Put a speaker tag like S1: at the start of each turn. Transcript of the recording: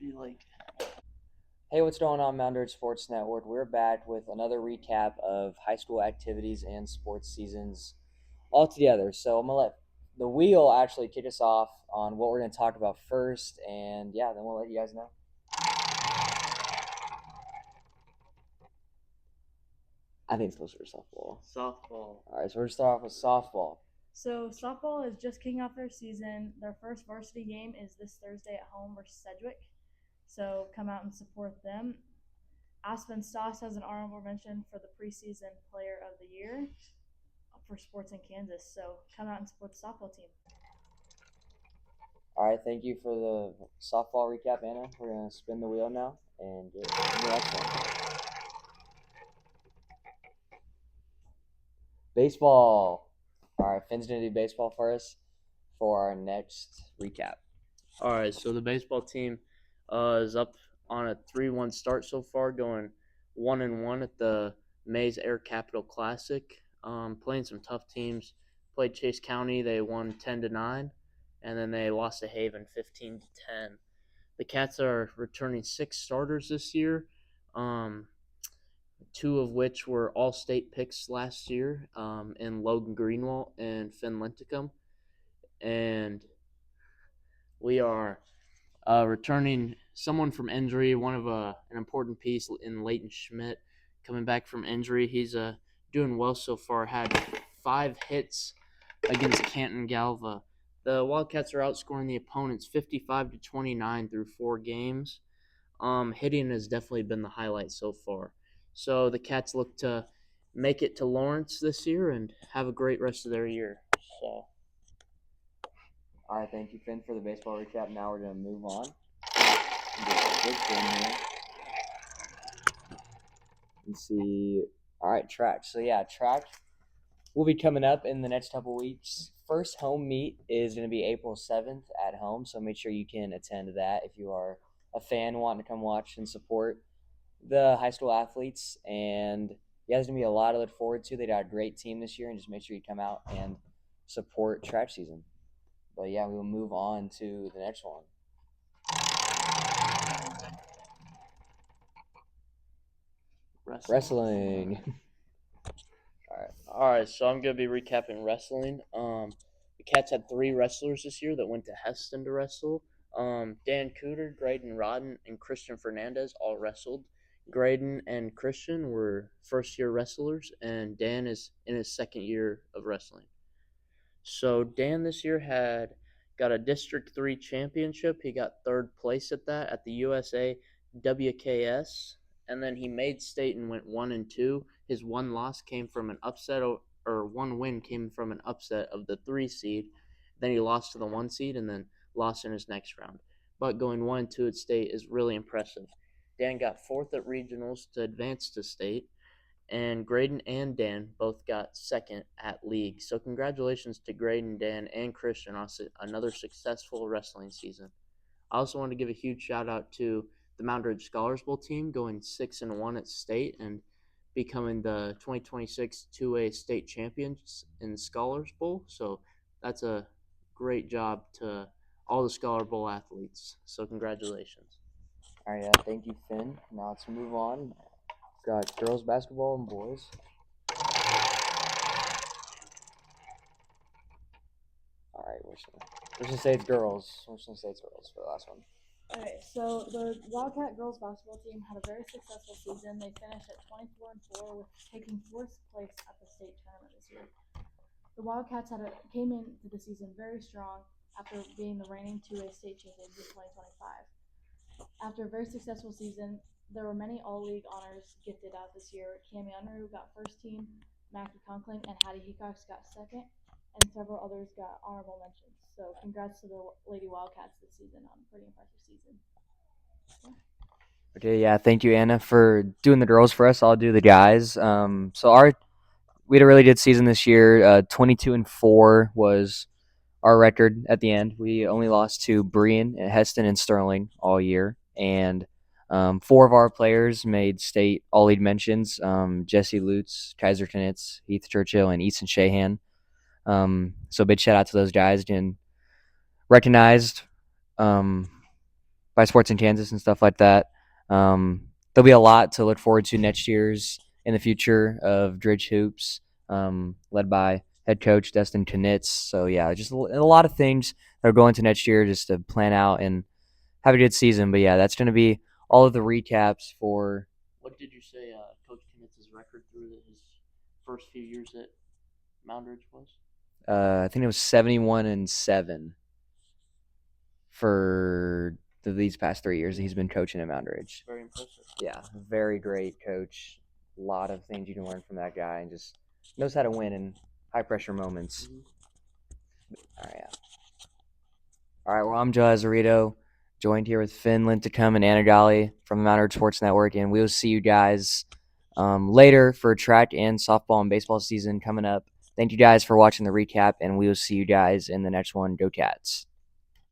S1: be like.
S2: Hey, what's going on, Mountaineer Sports Network? We're back with another recap of high school activities and sports seasons all together. So I'm gonna let the wheel actually kick us off on what we're gonna talk about first, and yeah, then we'll let you guys know. I think it's closer to softball.
S1: Softball.
S2: All right, so we're gonna start off with softball.
S3: So softball is just kicking off their season. Their first varsity game is this Thursday at home versus Sedgwick. So come out and support them. Aspen Stoss has an honorable mention for the preseason player of the year for sports in Kansas. So come out and support the softball team.
S2: All right, thank you for the softball recap, Anna. We're gonna spin the wheel now and get to the next one. Baseball. All right, Finn's gonna do baseball for us for our next recap.
S1: All right, so the baseball team is up on a 3-1 start so far, going 1-1 at the Mays Air Capital Classic. Playing some tough teams. Played Chase County, they won 10-9, and then they lost to Haven 15-10. The Cats are returning 6 starters this year. 2 of which were all-state picks last year, in Logan Greenwald and Finn Linticum. And we are returning someone from injury, one of an important piece in Leighton Schmidt coming back from injury. He's doing well so far, had 5 hits against Canton Galva. The Wildcats are outscoring the opponents 55-29 through 4 games. Hitting has definitely been the highlight so far. So the Cats look to make it to Lawrence this year and have a great rest of their year. So,
S2: All right, thank you, Finn, for the baseball recap. Now we're gonna move on. Good thing here. Let's see. All right, track. So yeah, track will be coming up in the next couple weeks. First home meet is going to be April 7th at home, so make sure you can attend that if you are a fan wanting to come watch and support the high school athletes. And yeah, there's going to be a lot to look forward to. They got a great team this year, and just make sure you come out and support track season. But yeah, we will move on to the next one. Wrestling.
S1: all right. So I'm gonna be recapping wrestling. The Cats had 3 wrestlers this year that went to Heston to wrestle. Dan Cooter, Graydon Rodden, and Christian Fernandez all wrestled. Graydon and Christian were first-year wrestlers, and Dan is in his second year of wrestling. So Dan this year got a District 3 championship. He got 3rd place at that at the USA WKS, and then he made state and went 1-2. His one loss came from an upset, or one win came from an upset of the 3 seed. Then he lost to the 1 seed and then lost in his next round. But going 1-2 at state is really impressive. Dan got 4th at regionals to advance to state, and Graydon and Dan both got 2nd at league. So congratulations to Graydon, Dan, and Christian on another successful wrestling season. I also want to give a huge shout out to the Mount Ridge Scholars Bowl team going 6-1 at state and becoming the 2026 2A state champions in Scholars Bowl. So that's a great job to all the Scholar Bowl athletes. So congratulations.
S2: All right, thank you, Finn. Now let's move on. Got girls basketball and boys. All right, we're just gonna say it's girls. We're just gonna say it's girls for the last one.
S3: Okay, so the Wildcat girls basketball team had a very successful season. They finished at 24-4, with taking 4th place at the state tournament this year. The Wildcats came into the season very strong after being the reigning 2A state champions in 2025. After a very successful season, there were many all-league honors gifted out this year. Cami Unruh got first team, Mackie Conkling and Hattie Hecox got second, and several others got honorable mentions. So congrats to the Lady Wildcats this season on a pretty impressive season.
S2: Okay, yeah, thank you, Anna, for doing the girls for us. I'll do the guys. We had a really good season this year. 22-4 was our record at the end. We only lost to Brian, Heston, and Sterling all year, and 4 of our players made state all league mentions. Jesse Lutz, Kaiser Knitz, Heath Churchill, and Easton Shahan. So big shout out to those guys getting recognized. by Sports in Kansas and stuff like that. There'll be a lot to look forward to next year's in the future of Dridge Hoops, led by head coach Dustin Knitz. So yeah, just a lot of things that are going to next year just to plan out and have a good season. But yeah, that's going to be all of the recaps for.
S1: What did you say Coach Knitz's record through his first few years at Moundridge was?
S2: I think it was 71-7 for these past 3 years he's been coaching at Moundridge.
S1: Very impressive.
S2: Yeah, very great coach. A lot of things you can learn from that guy, and just knows how to win in high pressure moments. All right, yeah. All right, well, I'm Joe Azarito, joined here with Finn Linticum and Anna Gali from the Moundridge Sports Network, and we'll see you guys later for track and softball and baseball season coming up. Thank you guys for watching the recap, and we will see you guys in the next one. Go Cats!